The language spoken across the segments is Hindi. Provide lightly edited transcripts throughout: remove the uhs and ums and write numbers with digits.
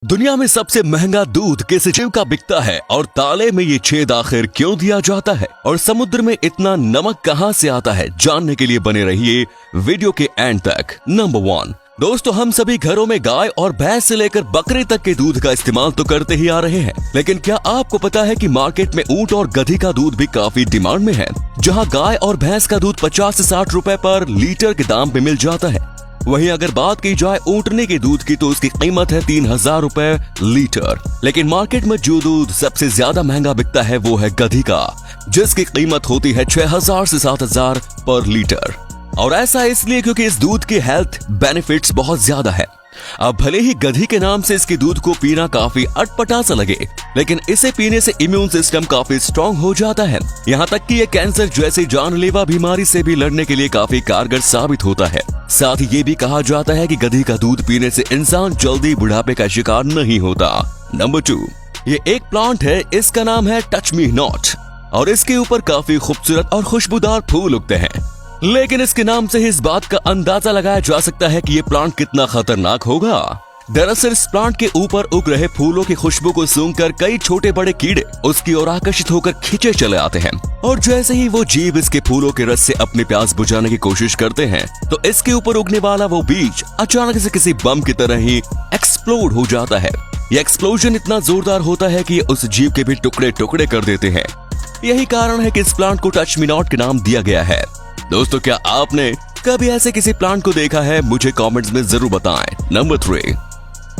दुनिया में सबसे महंगा दूध किस जीव का बिकता है और ताले में ये छेद आखिर क्यों दिया जाता है और समुद्र में इतना नमक कहां से आता है, जानने के लिए बने रहिए वीडियो के एंड तक। नंबर 1 दोस्तों, हम सभी घरों में गाय और भैंस से लेकर बकरे तक के दूध का इस्तेमाल तो करते ही आ रहे हैं, लेकिन क्या आपको पता है कि मार्केट में ऊंट और गधी का दूध भी काफी डिमांड में है। जहां गाय और भैंस का दूध 50 से 60 रुपए पर लीटर के दाम पे मिल जाता है, वहीं अगर बात की जाए ऊंटने के दूध की तो उसकी कीमत है 3000 रुपए लीटर। लेकिन मार्केट में जो दूध सबसे ज्यादा महंगा बिकता है वो है गधी का, जिसकी कीमत होती है 6000 से 7000 पर लीटर। और ऐसा इसलिए क्योंकि इस दूध के हेल्थ बेनिफिट्स बहुत ज्यादा है। अब भले ही गधी के नाम से इसके दूध को पीना काफी अटपटा सा लगे, लेकिन इसे पीने से इम्यून सिस्टम काफी स्ट्रॉन्ग हो जाता है। यहाँ तक कि ये कैंसर जैसी जानलेवा बीमारी से भी लड़ने के लिए काफी कारगर साबित होता है। साथ ही ये भी कहा जाता है कि गधी का दूध पीने से इंसान जल्दी बुढ़ापे का शिकार नहीं होता। नंबर 2, ये एक प्लांट है, इसका नाम है टच मी नॉट और इसके ऊपर काफी खूबसूरत और खुशबूदार फूल उगते हैं। लेकिन इसके नाम से ही इस बात का अंदाजा लगाया जा सकता है कि ये प्लांट कितना खतरनाक होगा। दरअसल इस प्लांट के ऊपर उग रहे फूलों की खुशबू को सूंघकर कई छोटे बड़े कीड़े उसकी ओर आकर्षित होकर खींचे चले आते हैं, और जैसे ही वो जीव इसके फूलों के रस से अपनी प्यास बुझाने की कोशिश करते हैं तो इसके ऊपर उगने वाला वो बीज अचानक से किसी बम की तरह ही एक्सप्लोड हो जाता है। ये एक्सप्लोजन इतना जोरदार होता है कि उस जीव के भी टुकड़े टुकड़े कर देते हैं। यही कारण है कि इस प्लांट को टच मी नॉट के नाम दिया गया है। दोस्तों, क्या आपने कभी ऐसे किसी प्लांट को देखा है? मुझे कमेंट्स में जरूर बताएं। नंबर 3,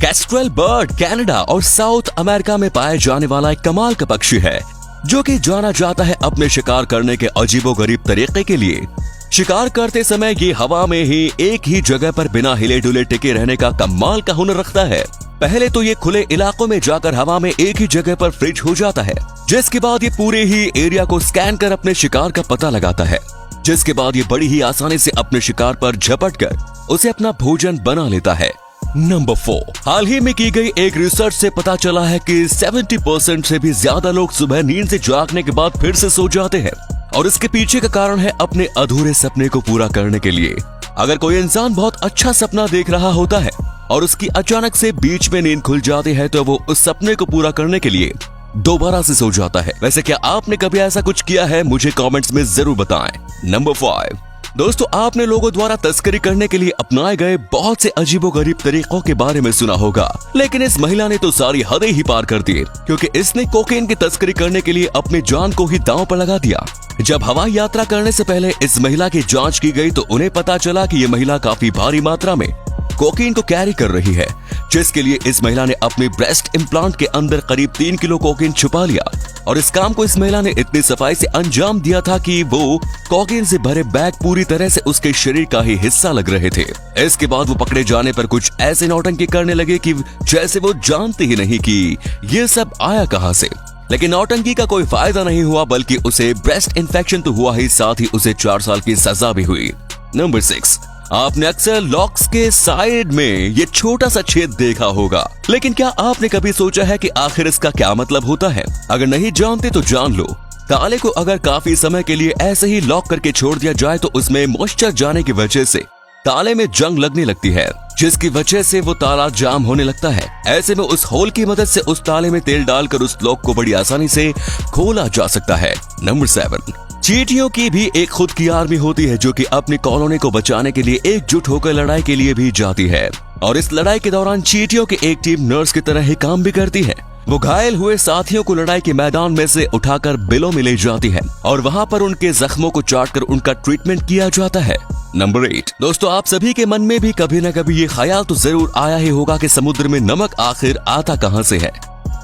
कैस्ट्रेल बर्ड कनाडा और साउथ अमेरिका में पाए जाने वाला एक कमाल का पक्षी है, जो कि जाना जाता है अपने शिकार करने के अजीबोगरीब तरीके के लिए। शिकार करते समय ये हवा में ही एक ही जगह पर बिना हिले डुले टिके रहने का कमाल का हुनर रखता है। पहले तो ये खुले इलाकों में जाकर हवा में एक ही जगह पर फ्रीज हो जाता है, जिसके बाद ये पूरे ही एरिया को स्कैन कर अपने शिकार का पता लगाता है, जिसके बाद ये बड़ी ही आसानी से अपने शिकार पर झपट कर उसे अपना भोजन बना लेता है। नंबर 4, हाल ही में की गई एक रिसर्च से पता चला है कि 70% से भी ज्यादा लोग सुबह नींद से जागने के बाद फिर से सो जाते हैं, और इसके पीछे का कारण है अपने अधूरे सपने को पूरा करने के लिए। अगर कोई इंसान बहुत अच्छा सपना देख रहा होता है और उसकी अचानक से बीच में नींद खुल जाती है तो वो उस सपने को पूरा करने के लिए दोबारा से सो जाता है। वैसे क्या आपने कभी ऐसा कुछ किया है? मुझे कमेंट्स में जरूर बताएं। नंबर 5, दोस्तों, आपने लोगों द्वारा तस्करी करने के लिए अपनाए गए बहुत से अजीबोगरीब तरीकों के बारे में सुना होगा, लेकिन इस महिला ने तो सारी हदें ही पार कर दी, क्योंकि इसने कोकेन की तस्करी करने के लिए अपनी जान को ही दांव पर लगा दिया। जब हवाई यात्रा करने से पहले इस महिला की जांच की गई तो उन्हें पता चला कि ये महिला काफी भारी मात्रा में कोकीन को कैरी कर रही है, जिसके लिए इस महिला ने अपने ब्रेस्ट इम्प्लांट के अंदर करीब 3 किलो कोकीन छुपा लिया। और इस काम को इस महिला ने इतनी सफाई से अंजाम दिया था कि वो कोकीन से भरे बैग पूरी तरह से उसके शरीर का ही हिस्सा लग रहे थे। इसके बाद वो पकड़े जाने पर कुछ ऐसे नौटंकी करने लगे कि जैसे वो जानते ही नहीं कि ये सब आया कहां से। लेकिन नौटंकी का कोई फायदा नहीं हुआ, बल्कि उसे ब्रेस्ट इन्फेक्शन तो हुआ ही, साथ ही उसे 4 साल की सजा भी हुई। नंबर 6, आपने अक्सर लॉक्स के साइड में ये छोटा सा छेद देखा होगा, लेकिन क्या आपने कभी सोचा है कि आखिर इसका क्या मतलब होता है? अगर नहीं जानते तो जान लो। ताले को अगर काफी समय के लिए ऐसे ही लॉक करके छोड़ दिया जाए तो उसमें मॉइस्चर जाने की वजह से ताले में जंग लगने लगती है, जिसकी वजह से वो ताला जाम होने लगता है। ऐसे में उस होल की मदद से उस ताले में तेल डालकर उस लॉक को बड़ी आसानी से खोला जा सकता है। नंबर 7, चींटियों की भी एक खुद की आर्मी होती है, जो कि अपनी कॉलोनी को बचाने के लिए एकजुट होकर लड़ाई के लिए भी जाती है। और इस लड़ाई के दौरान चींटियों की एक टीम नर्स की तरह ही काम भी करती है। वो घायल हुए साथियों को लड़ाई के मैदान में से उठाकर बिलों में ले जाती है और वहाँ पर उनके जख्मों को चाटकर उनका ट्रीटमेंट किया जाता है। नंबर 8, दोस्तों, आप सभी के मन में भी कभी न कभी ये ख्याल तो जरूर आया ही होगा कि समुद्र में नमक आखिर आता कहां से है।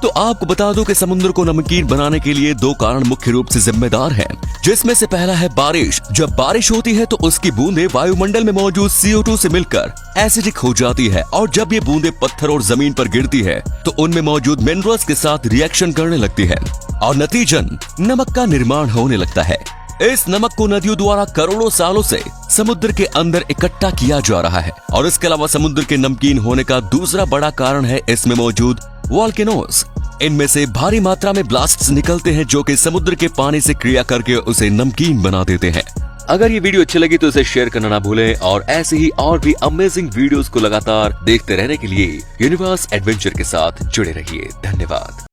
तो आपको बता दूं कि समुद्र को नमकीन बनाने के लिए 2 कारण मुख्य रूप से जिम्मेदार हैं, जिसमें से पहला है बारिश। जब बारिश होती है तो उसकी बूंदें वायुमंडल में मौजूद CO2 से मिलकर एसिडिक हो जाती है, और जब ये बूंदें पत्थर और जमीन पर गिरती है तो उनमें मौजूद मिनरल्स के साथ रिएक्शन करने लगती है और नतीजन नमक का निर्माण होने लगता है। इस नमक को नदियों द्वारा करोड़ों सालों से समुद्र के अंदर इकट्ठा किया जा रहा है। और इसके अलावा समुद्र के नमकीन होने का दूसरा बड़ा कारण है इसमें मौजूद वोल्केनोज। इनमें से भारी मात्रा में ब्लास्ट्स निकलते हैं, जो कि समुद्र के पानी से क्रिया करके उसे नमकीन बना देते हैं। अगर ये वीडियो अच्छी लगी तो इसे शेयर करना ना भूलें और ऐसे ही और भी अमेजिंग वीडियोस को लगातार देखते रहने के लिए यूनिवर्स एडवेंचर के साथ जुड़े रहिए। धन्यवाद।